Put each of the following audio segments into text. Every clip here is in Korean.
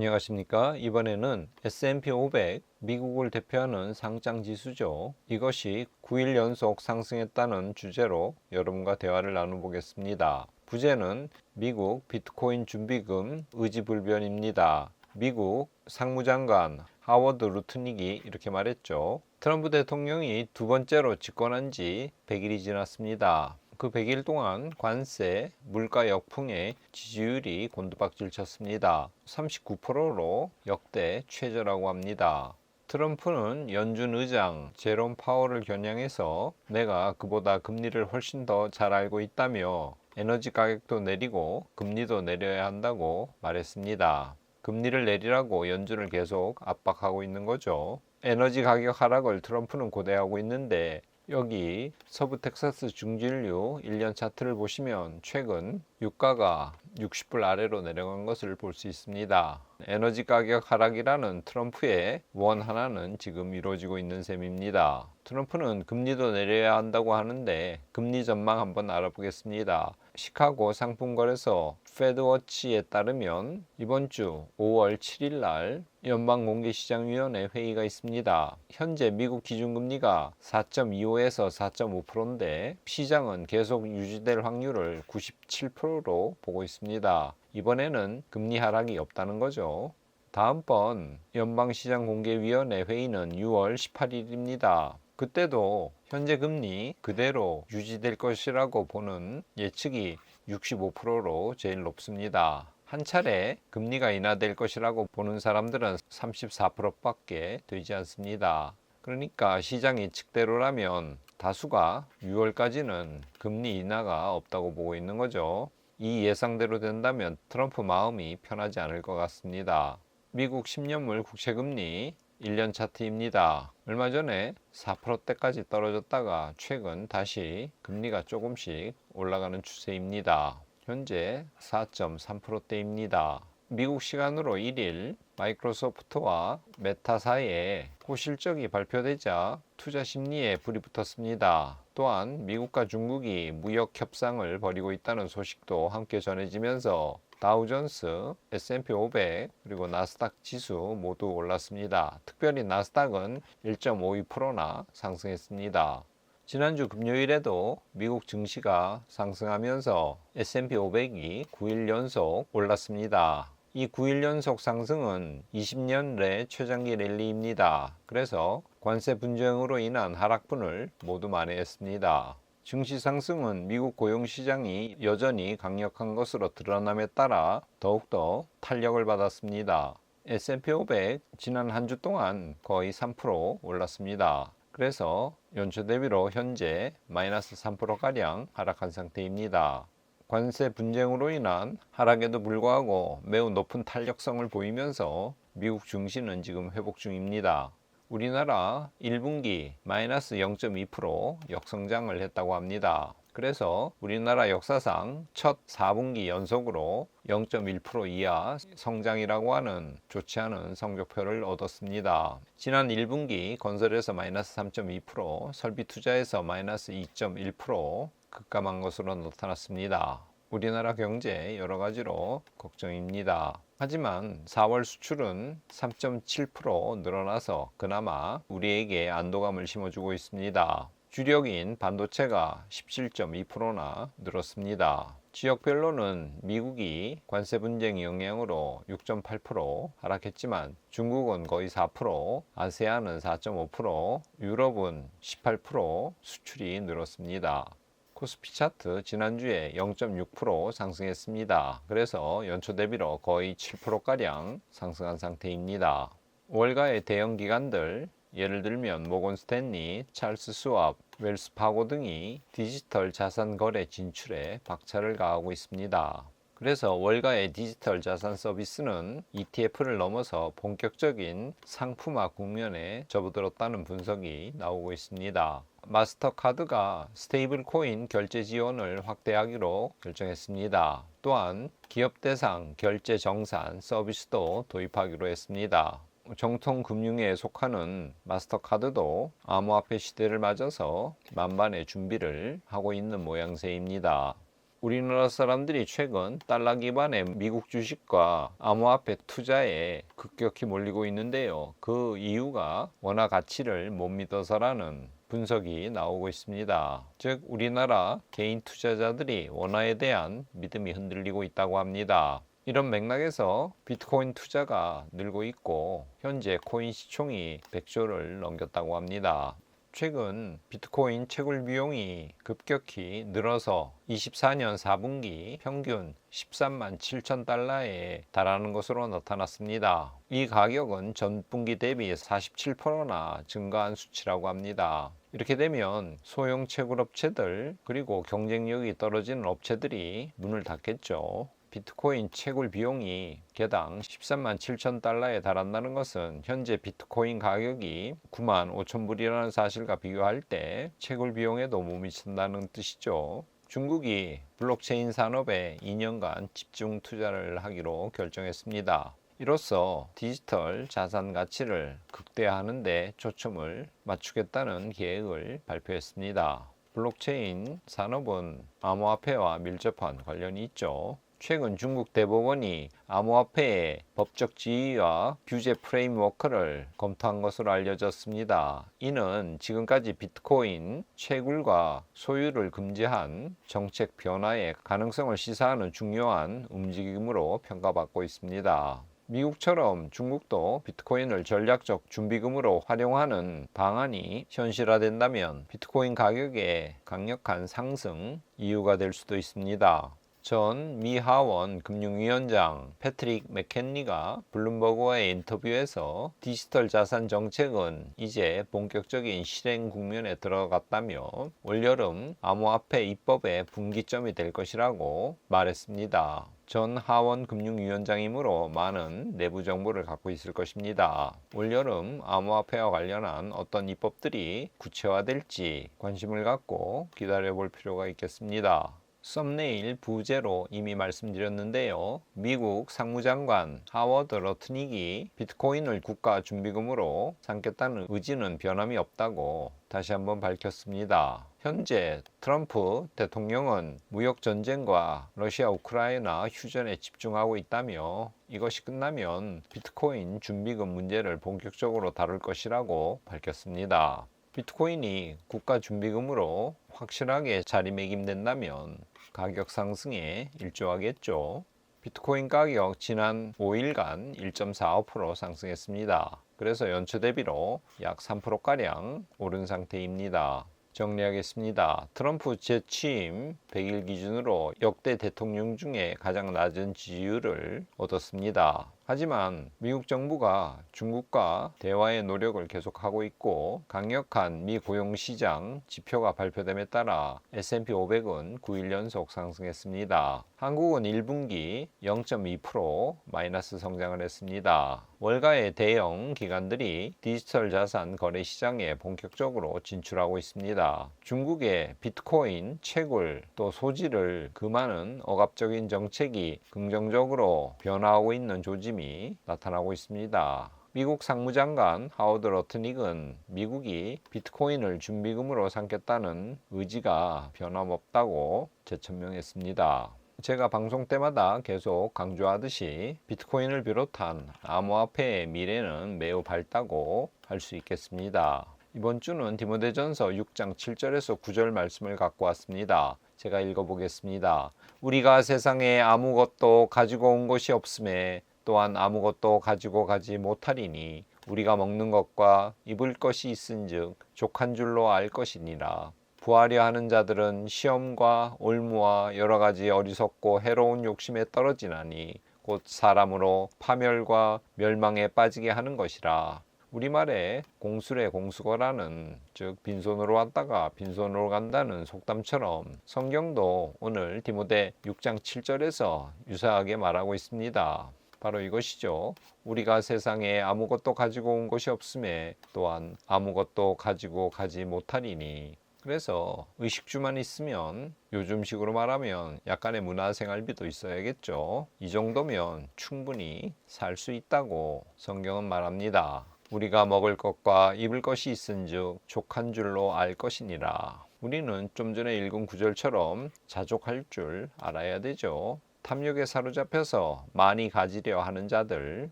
안녕하십니까. 이번에는 S&P 500 미국을 대표하는 상장 지수죠. 이것이 9일 연속 상승했다는 주제로 여러분과 대화를 나눠보겠습니다. 부제는 미국 비트코인 준비금 의지불변입니다. 미국 상무장관 하워드 루트닉이 이렇게 말했죠. 트럼프 대통령이 두 번째로 집권한 지 100일이 지났습니다. 그 100일 동안 관세, 물가 역풍에 지지율이 곤두박질 쳤습니다. 39%로 역대 최저라고 합니다. 트럼프는 연준 의장 제롬 파월을 겨냥해서 내가 그보다 금리를 훨씬 더 잘 알고 있다며 에너지 가격도 내리고 금리도 내려야 한다고 말했습니다. 금리를 내리라고 연준을 계속 압박하고 있는 거죠. 에너지 가격 하락을 트럼프는 고대하고 있는데 여기 서부 텍사스 중진류 1년 차트를 보시면 최근 유가가 60불 아래로 내려간 것을 볼 수 있습니다. 에너지 가격 하락이라는 트럼프의 원 하나는 지금 이루어지고 있는 셈입니다. 트럼프는 금리도 내려야 한다고 하는데 금리 전망 한번 알아보겠습니다. 시카고 상품거래소 페드워치에 따르면 이번 주 5월 7일 날 연방공개시장위원회 회의가 있습니다. 현재 미국 기준금리가 4.25에서 4.5%인데 시장은 계속 유지될 확률을 97%로 보고 있습니다. 이번에는 금리 하락이 없다는 거죠. 다음번 연방시장공개위원회 회의는 6월 18일입니다. 그때도 현재 금리 그대로 유지될 것이라고 보는 예측이 65%로 제일 높습니다. 한 차례 금리가 인하될 것이라고 보는 사람들은 34%밖에 되지 않습니다. 그러니까 시장 예측대로라면 다수가 6월까지는 금리 인하가 없다고 보고 있는 거죠. 이 예상대로 된다면 트럼프 마음이 편하지 않을 것 같습니다. 미국 10년물 국채금리 1년 차트입니다. 얼마 전에 4%대까지 떨어졌다가 최근 다시 금리가 조금씩 올라가는 추세입니다. 현재 4.3%대입니다. 미국 시간으로 1일 마이크로소프트와 메타 사이에 고실적이 발표되자 투자 심리에 불이 붙었습니다. 또한 미국과 중국이 무역 협상을 벌이고 있다는 소식도 함께 전해지면서 다우존스, S&P 500 그리고 나스닥 지수 모두 올랐습니다. 특별히 나스닥은 1.52%나 상승했습니다. 지난주 금요일에도 미국 증시가 상승하면서 S&P 500이 9일 연속 올랐습니다. 이 9일 연속 상승은 20년 내 최장기 랠리입니다. 그래서 관세 분쟁으로 인한 하락분을 모두 만회했습니다. 증시 상승은 미국 고용시장이 여전히 강력한 것으로 드러남에 따라 더욱더 탄력을 받았습니다. S&P 500 지난 한 주 동안 거의 3% 올랐습니다. 그래서 연초 대비로 현재 마이너스 3%가량 하락한 상태입니다. 관세 분쟁으로 인한 하락에도 불구하고 매우 높은 탄력성을 보이면서 미국 증시는 지금 회복 중입니다. 우리나라 1분기 마이너스 0.2% 역성장을 했다고 합니다. 그래서 우리나라 역사상 첫 4분기 연속으로 0.1% 이하 성장이라고 하는 좋지 않은 성적표를 얻었습니다. 지난 1분기 건설에서 마이너스 3.2%, 설비 투자에서 마이너스 2.1% 급감한 것으로 나타났습니다. 우리나라 경제 여러 가지로 걱정입니다. 하지만 4월 수출은 3.7% 늘어나서 그나마 우리에게 안도감을 심어주고 있습니다. 주력인 반도체가 17.2%나 늘었습니다. 지역별로는 미국이 관세 분쟁 영향으로 6.8% 하락했지만 중국은 거의 4%, 아세안은 4.5%, 유럽은 18% 수출이 늘었습니다. 코스피 차트 지난주에 0.6% 상승했습니다. 그래서 연초 대비로 거의 7%가량 상승한 상태입니다. 월가의 대형 기관들 예를 들면 모건 스탠리, 찰스 스왑, 웰스 파고 등이 디지털 자산 거래 진출에 박차를 가하고 있습니다. 그래서 월가의 디지털 자산 서비스는 ETF를 넘어서 본격적인 상품화 국면에 접어들었다는 분석이 나오고 있습니다. 마스터카드가 스테이블 코인 결제 지원을 확대하기로 결정했습니다. 또한 기업 대상 결제 정산 서비스도 도입하기로 했습니다. 정통 금융에 속하는 마스터카드도 암호화폐 시대를 맞아서 만반의 준비를 하고 있는 모양새입니다. 우리나라 사람들이 최근 달러 기반의 미국 주식과 암호화폐 투자에 급격히 몰리고 있는데요. 그 이유가 원화 가치를 못 믿어서라는 분석이 나오고 있습니다. 즉 우리나라 개인 투자자들이 원화에 대한 믿음이 흔들리고 있다고 합니다. 이런 맥락에서 비트코인 투자가 늘고 있고 현재 코인 시총이 100조를 넘겼다고 합니다. 최근 비트코인 채굴 비용이 급격히 늘어서 24년 4분기 평균 13만 7천 달러에 달하는 것으로 나타났습니다. 이 가격은 전분기 대비 47%나 증가한 수치라고 합니다. 이렇게 되면 소형 채굴 업체들 그리고 경쟁력이 떨어지는 업체들이 문을 닫겠죠. 비트코인 채굴 비용이 개당 13만 7천 달러에 달한다는 것은 현재 비트코인 가격이 9만 5천 불이라는 사실과 비교할 때 채굴 비용에도 못 미친다는 뜻이죠. 중국이 블록체인 산업에 2년간 집중 투자를 하기로 결정했습니다. 이로써 디지털 자산 가치를 극대화하는 데 초점을 맞추겠다는 계획을 발표했습니다. 블록체인 산업은 암호화폐와 밀접한 관련이 있죠. 최근 중국 대법원이 암호화폐의 법적 지위와 규제 프레임워크를 검토한 것으로 알려졌습니다. 이는 지금까지 비트코인 채굴과 소유를 금지한 정책 변화의 가능성을 시사하는 중요한 움직임으로 평가받고 있습니다. 미국처럼 중국도 비트코인을 전략적 준비금으로 활용하는 방안이 현실화된다면 비트코인 가격의 강력한 상승 이유가 될 수도 있습니다. 전 미 하원 금융위원장 패트릭 맥켄리가 블룸버그와의 인터뷰에서 디지털 자산 정책은 이제 본격적인 실행 국면에 들어갔다며 올여름 암호화폐 입법의 분기점이 될 것이라고 말했습니다. 전 하원 금융위원장이므로 많은 내부 정보를 갖고 있을 것입니다. 올여름 암호화폐와 관련한 어떤 입법들이 구체화될지 관심을 갖고 기다려볼 필요가 있겠습니다. 썸네일 부제로 이미 말씀드렸는데요. 미국 상무장관 하워드 러트닉이 비트코인을 국가 준비금으로 삼겠다는 의지는 변함이 없다고 다시 한번 밝혔습니다. 현재 트럼프 대통령은 무역 전쟁과 러시아 우크라이나 휴전에 집중하고 있다며 이것이 끝나면 비트코인 준비금 문제를 본격적으로 다룰 것이라고 밝혔습니다. 비트코인이 국가 준비금으로 확실하게 자리매김된다면 가격 상승에 일조하겠죠. 비트코인 가격 지난 5일간 1.45% 상승했습니다. 그래서 연초 대비로 약 3%가량 오른 상태입니다. 정리하겠습니다. 트럼프 재취임 100일 기준으로 역대 대통령 중에 가장 낮은 지지율을 얻었습니다. 하지만 미국 정부가 중국과 대화의 노력을 계속하고 있고 강력한 미 고용시장 지표가 발표됨에 따라 S&P 500은 9일 연속 상승했습니다. 한국은 1분기 0.2% 마이너스 성장을 했습니다. 월가의 대형 기관들이 디지털 자산 거래 시장에 본격적으로 진출하고 있습니다. 중국의 비트코인 채굴 또 소지를 금하는 억압적인 정책이 긍정적으로 변화하고 있는 조짐이 나타나고 있습니다. 미국 상무장관 하워드 러트닉은 미국이 비트코인을 준비금으로 삼겠다는 의지가 변함없다고 재천명했습니다. 제가 방송 때마다 계속 강조하듯이 비트코인을 비롯한 암호화폐의 미래는 매우 밝다고 할 수 있겠습니다. 이번 주는 디모데전서 6장 7절에서 9절 말씀을 갖고 왔습니다. 제가 읽어보겠습니다. 우리가 세상에 아무것도 가지고 온 것이 없음에 또한 아무것도 가지고 가지 못하리니 우리가 먹는 것과 입을 것이 있은즉 족한 줄로 알 것이니라. 부하려 하는 자들은 시험과 올무와 여러 가지 어리석고 해로운 욕심에 떨어지나니 곧 사람으로 파멸과 멸망에 빠지게 하는 것이라. 우리말에 공수래 공수거라는 즉 빈손으로 왔다가 빈손으로 간다는 속담처럼 성경도 오늘 디모데 6장 7절에서 유사하게 말하고 있습니다. 바로 이것이죠. 우리가 세상에 아무것도 가지고 온 것이 없음에 또한 아무것도 가지고 가지 못하리니. 그래서 의식주만 있으면 요즘식으로 말하면 약간의 문화생활비도 있어야겠죠. 이 정도면 충분히 살 수 있다고 성경은 말합니다. 우리가 먹을 것과 입을 것이 있은즉 족한 줄로 알 것이니라. 우리는 좀 전에 읽은 구절처럼 자족할 줄 알아야 되죠. 탐욕에 사로잡혀서 많이 가지려 하는 자들,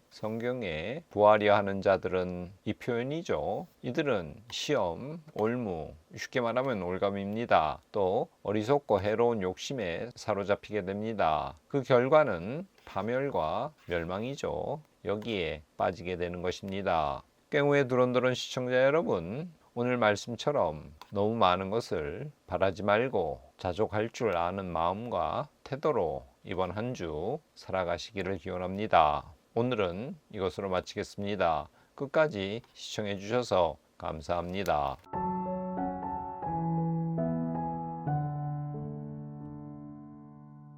성경에 구하려 하는 자들은 이 표현이죠. 이들은 시험, 올무, 쉽게 말하면 올감입니다. 또 어리석고 해로운 욕심에 사로잡히게 됩니다. 그 결과는 파멸과 멸망이죠. 여기에 빠지게 되는 것입니다. 깽우의 두런두런 시청자 여러분, 오늘 말씀처럼 너무 많은 것을 바라지 말고 자족할 줄 아는 마음과 태도로 이번 한 주 살아가시기를 기원합니다. 오늘은 이것으로 마치겠습니다. 끝까지 시청해 주셔서 감사합니다.